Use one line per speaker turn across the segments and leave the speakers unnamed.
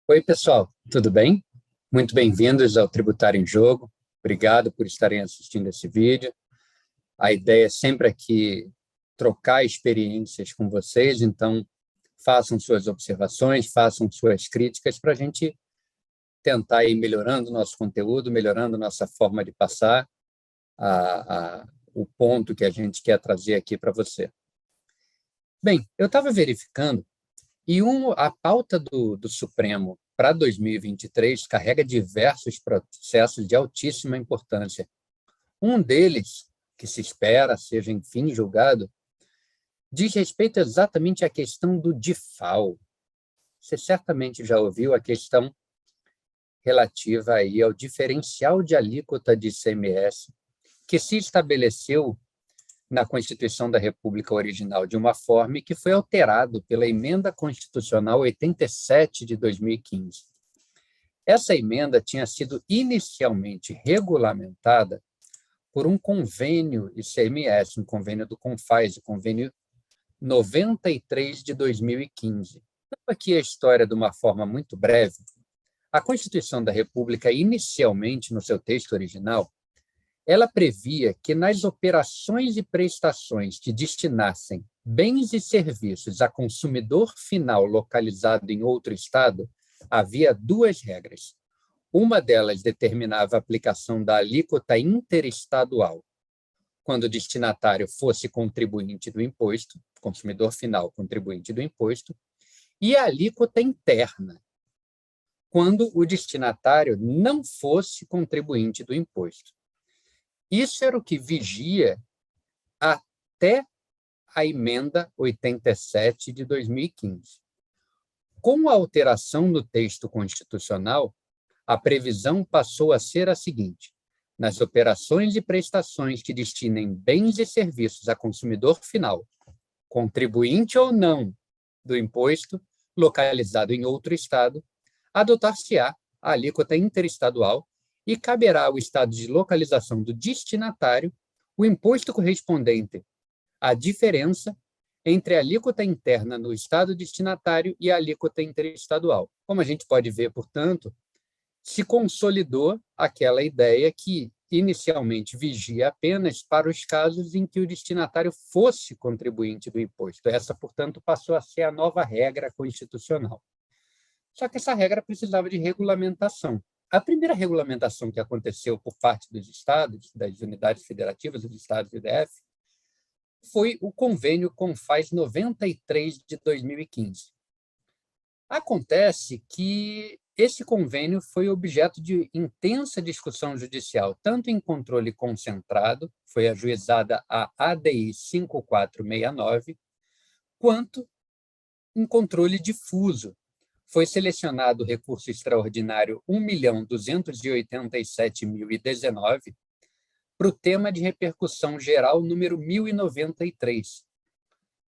Oi, pessoal, tudo bem? Muito bem-vindos ao Tributário em Jogo. Obrigado por estarem assistindo esse vídeo. A ideia é sempre aqui trocar experiências com vocês, então façam suas observações, façam suas críticas para a gente tentar ir melhorando o nosso conteúdo, melhorando nossa forma de passar o ponto que a gente quer trazer aqui para você. Bem, eu estava verificando e a pauta do Supremo para 2023 carrega diversos processos de altíssima importância. Um deles, que se espera seja, enfim, julgado, diz respeito exatamente à questão do DIFAL. Você certamente já ouviu a questão relativa aí ao diferencial de alíquota de ICMS, que se estabeleceu na Constituição da República original de uma forma que foi alterado pela Emenda Constitucional 87 de 2015. Essa emenda tinha sido inicialmente regulamentada por um convênio ICMS, um convênio do CONFAS, o convênio 93 de 2015. Então, aqui a história de uma forma muito breve. A Constituição da República, inicialmente, no seu texto original, ela previa que nas operações e prestações que destinassem bens e serviços a consumidor final localizado em outro estado, havia duas regras. Uma delas determinava a aplicação da alíquota interestadual, quando o destinatário fosse contribuinte do imposto, consumidor final contribuinte do imposto, e a alíquota interna, quando o destinatário não fosse contribuinte do imposto. Isso era o que vigia até a emenda 87 de 2015. Com a alteração no texto constitucional, a previsão passou a ser a seguinte: nas operações e prestações que destinem bens e serviços a consumidor final, contribuinte ou não do imposto, localizado em outro estado, adotar-se-á a alíquota interestadual e caberá ao estado de localização do destinatário o imposto correspondente à diferença entre a alíquota interna no estado destinatário e a alíquota interestadual. Como a gente pode ver, portanto, se consolidou aquela ideia que inicialmente vigia apenas para os casos em que o destinatário fosse contribuinte do imposto. Essa, portanto, passou a ser a nova regra constitucional. Só que essa regra precisava de regulamentação. A primeira regulamentação que aconteceu por parte dos estados, das unidades federativas dos estados e DF, foi o convênio CONFAS 93 de 2015. Acontece que esse convênio foi objeto de intensa discussão judicial, tanto em controle concentrado, foi ajuizada a ADI 5469, quanto em controle difuso. Foi selecionado o recurso extraordinário 1.287.019 para o tema de repercussão geral número 1093. O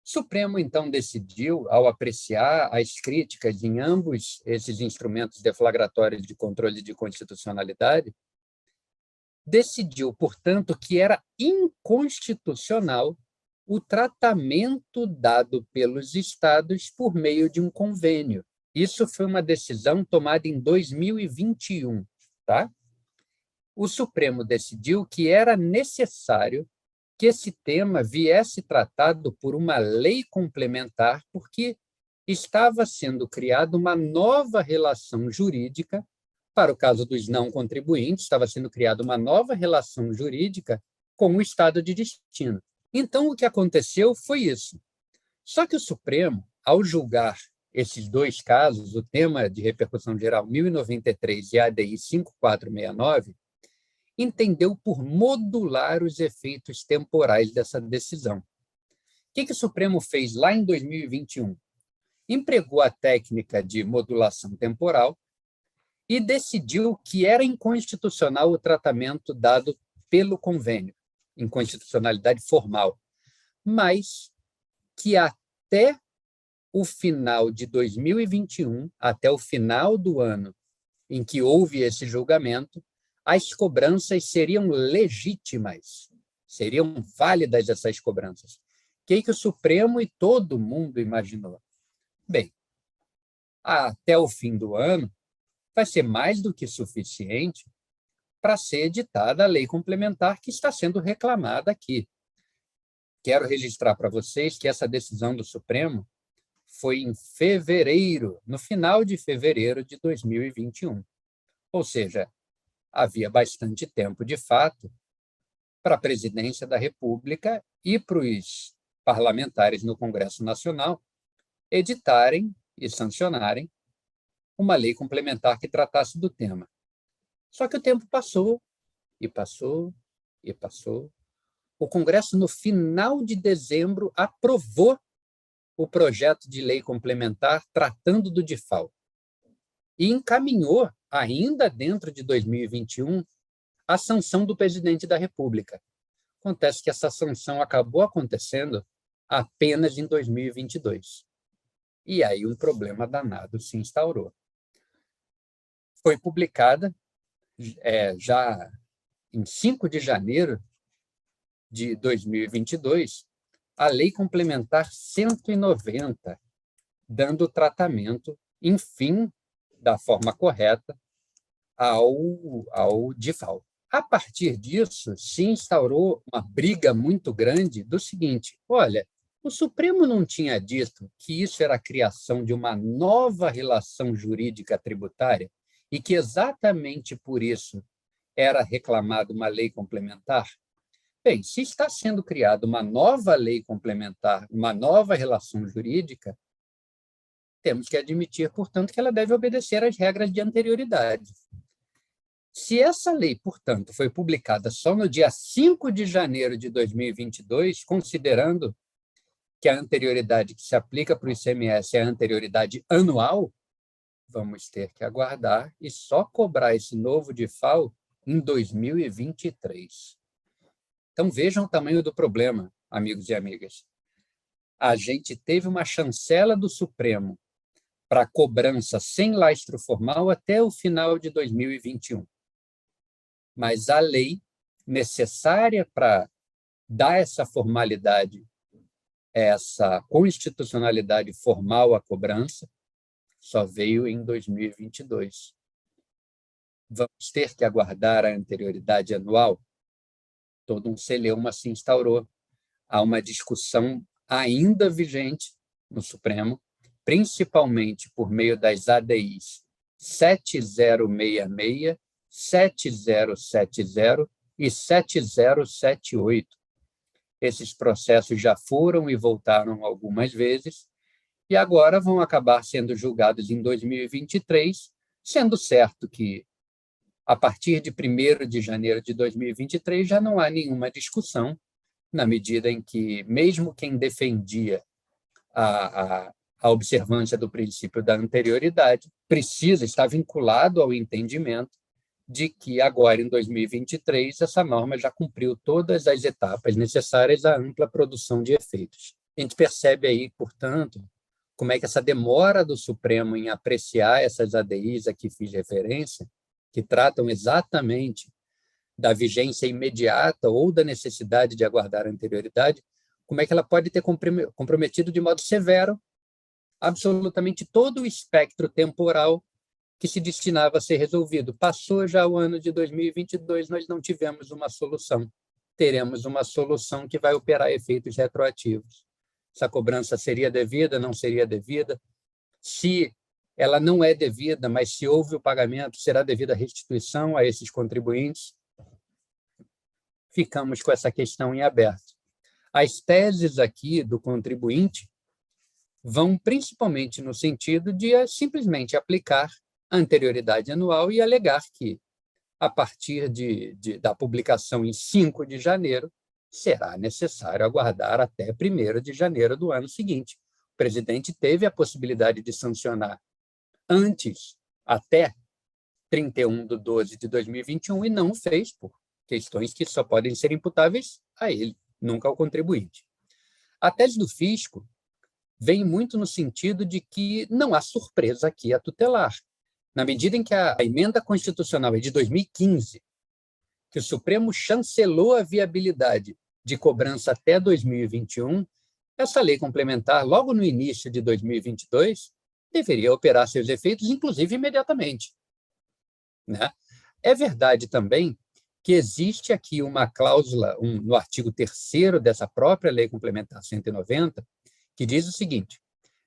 Supremo, então, decidiu, ao apreciar as críticas em ambos esses instrumentos deflagratórios de controle de constitucionalidade, decidiu, portanto, que era inconstitucional o tratamento dado pelos estados por meio de um convênio. Isso foi uma decisão tomada em 2021, tá? O Supremo decidiu que era necessário que esse tema viesse tratado por uma lei complementar, porque estava sendo criada uma nova relação jurídica, para o caso dos não contribuintes, estava sendo criada uma nova relação jurídica com o estado de destino. Então, o que aconteceu foi isso. Só que o Supremo, ao julgar esses dois casos, o tema de repercussão geral 1093 e a ADI 5469, entendeu por modular os efeitos temporais dessa decisão. O que o Supremo fez lá em 2021? Empregou a técnica de modulação temporal e decidiu que era inconstitucional o tratamento dado pelo convênio, inconstitucionalidade formal, mas que até o final de 2021, até o final do ano em que houve esse julgamento, as cobranças seriam legítimas, seriam válidas essas cobranças. O que o Supremo e todo mundo imaginou? Bem, até o fim do ano, vai ser mais do que suficiente para ser editada a lei complementar que está sendo reclamada aqui. Quero registrar para vocês que essa decisão do Supremo foi em fevereiro, no final de fevereiro de 2021. Ou seja, havia bastante tempo, de fato, para a presidência da República e para os parlamentares no Congresso Nacional editarem e sancionarem uma lei complementar que tratasse do tema. Só que o tempo passou, e passou, e passou. O Congresso, no final de dezembro, aprovou o projeto de lei complementar tratando do DIFAL e encaminhou, ainda dentro de 2021, a sanção do presidente da República. Acontece que essa sanção acabou acontecendo apenas em 2022. E aí um problema danado se instaurou. Foi publicada já em 5 de janeiro de 2022 a Lei Complementar 190, dando tratamento, enfim, da forma correta ao DIFAL. A partir disso, se instaurou uma briga muito grande do seguinte: olha, o Supremo não tinha dito que isso era a criação de uma nova relação jurídica tributária e que exatamente por isso era reclamada uma lei complementar? Bem, se está sendo criada uma nova lei complementar, uma nova relação jurídica, temos que admitir, portanto, que ela deve obedecer às regras de anterioridade. Se essa lei, portanto, foi publicada só no dia 5 de janeiro de 2022, considerando que a anterioridade que se aplica para o ICMS é a anterioridade anual, vamos ter que aguardar e só cobrar esse novo DIFAL em 2023. Então, vejam o tamanho do problema, amigos e amigas. A gente teve uma chancela do Supremo para cobrança sem lastro formal até o final de 2021. Mas a lei necessária para dar essa formalidade, essa constitucionalidade formal à cobrança, só veio em 2022. Vamos ter que aguardar a anterioridade anual? Todo um celeuma se instaurou. Há uma discussão ainda vigente no Supremo, principalmente por meio das ADIs 7066, 7070 e 7078. Esses processos já foram e voltaram algumas vezes e agora vão acabar sendo julgados em 2023, sendo certo que, a partir de 1º de janeiro de 2023, já não há nenhuma discussão, na medida em que, mesmo quem defendia a observância do princípio da anterioridade, precisa estar vinculado ao entendimento de que agora, em 2023, essa norma já cumpriu todas as etapas necessárias à ampla produção de efeitos. A gente percebe aí, portanto, como é que essa demora do Supremo em apreciar essas ADIs a que fiz referência, que tratam exatamente da vigência imediata ou da necessidade de aguardar a anterioridade, como é que ela pode ter comprometido de modo severo absolutamente todo o espectro temporal que se destinava a ser resolvido. Passou já o ano de 2022, nós não tivemos uma solução. Teremos uma solução que vai operar efeitos retroativos. Essa cobrança seria devida, não seria devida? Se ela não é devida, mas se houve o pagamento, será devida a restituição a esses contribuintes? Ficamos com essa questão em aberto. As teses aqui do contribuinte vão principalmente no sentido de simplesmente aplicar a anterioridade anual e alegar que, a partir da publicação em 5 de janeiro, será necessário aguardar até 1º de janeiro do ano seguinte. O presidente teve a possibilidade de sancionar antes, até 31/12/2021, e não o fez por questões que só podem ser imputáveis a ele, nunca ao contribuinte. A tese do fisco vem muito no sentido de que não há surpresa aqui a tutelar. Na medida em que a emenda constitucional é de 2015, que o Supremo chancelou a viabilidade de cobrança até 2021, essa lei complementar, logo no início de 2022, deveria operar seus efeitos, inclusive imediatamente, né? É verdade também que existe aqui uma cláusula no artigo 3º dessa própria Lei Complementar 190, que diz o seguinte: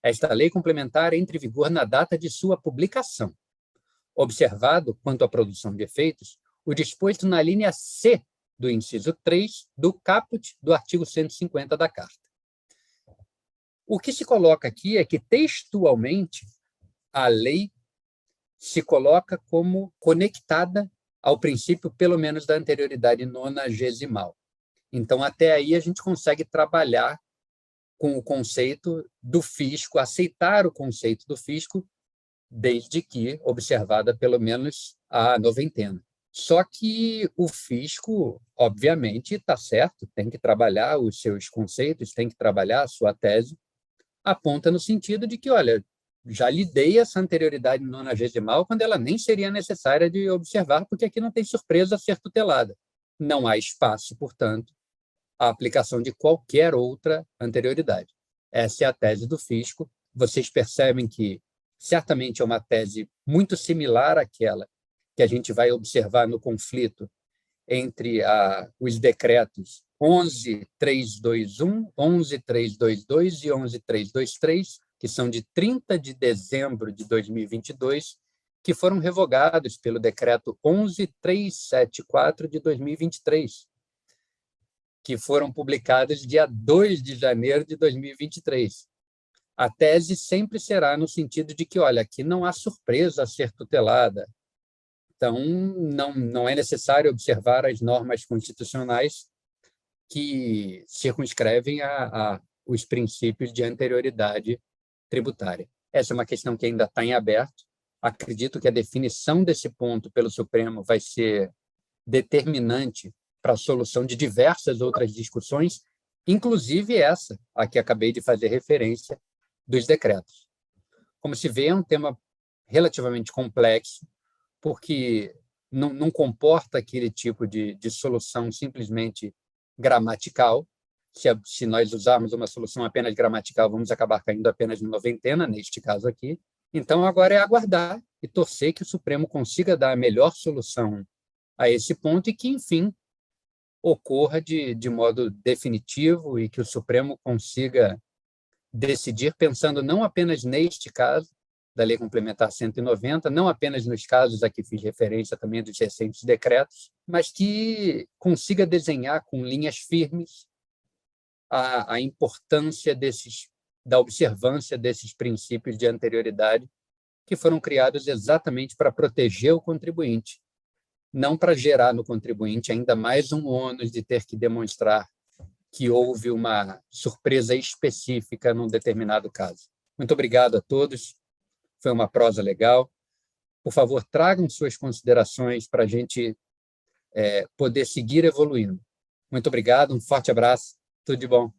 esta lei complementar entra em vigor na data de sua publicação, observado, quanto à produção de efeitos, o disposto na linha C do inciso 3 do caput do artigo 150 da Carta. O que se coloca aqui é que, textualmente, a lei se coloca como conectada ao princípio, pelo menos, da anterioridade nonagesimal. Então, até aí, a gente consegue trabalhar com o conceito do fisco, aceitar o conceito do fisco, desde que observada pelo menos a noventena. Só que o fisco, obviamente, está certo, tem que trabalhar os seus conceitos, tem que trabalhar a sua tese, aponta no sentido de que, olha, já lhe dei essa anterioridade nonagesimal quando ela nem seria necessária de observar, porque aqui não tem surpresa a ser tutelada. Não há espaço, portanto, à aplicação de qualquer outra anterioridade. Essa é a tese do fisco. Vocês percebem que certamente é uma tese muito similar àquela que a gente vai observar no conflito entre os decretos 11.321, 11.322 e 11.323, que são de 30 de dezembro de 2022, que foram revogados pelo decreto 11.374 de 2023, que foram publicados dia 2 de janeiro de 2023. A tese sempre será no sentido de que, olha, aqui não há surpresa a ser tutelada, então não é necessário observar as normas constitucionais que circunscrevem os princípios de anterioridade tributária. Essa é uma questão que ainda está em aberto. Acredito que a definição desse ponto pelo Supremo vai ser determinante para a solução de diversas outras discussões, inclusive essa, a que acabei de fazer referência, dos decretos. Como se vê, é um tema relativamente complexo, porque não comporta aquele tipo de solução simplesmente gramatical. Se nós usarmos uma solução apenas gramatical, vamos acabar caindo apenas no noventena, neste caso aqui. Então, agora é aguardar e torcer que o Supremo consiga dar a melhor solução a esse ponto e que, enfim, ocorra de modo definitivo e que o Supremo consiga decidir pensando não apenas neste caso da Lei Complementar 190, não apenas nos casos a que fiz referência também dos recentes decretos, mas que consiga desenhar com linhas firmes a importância da observância desses princípios de anterioridade que foram criados exatamente para proteger o contribuinte, não para gerar no contribuinte ainda mais um ônus de ter que demonstrar que houve uma surpresa específica num determinado caso. Muito obrigado a todos. Foi uma prosa legal. Por favor, tragam suas considerações para a gente poder seguir evoluindo. Muito obrigado, um forte abraço, tudo de bom.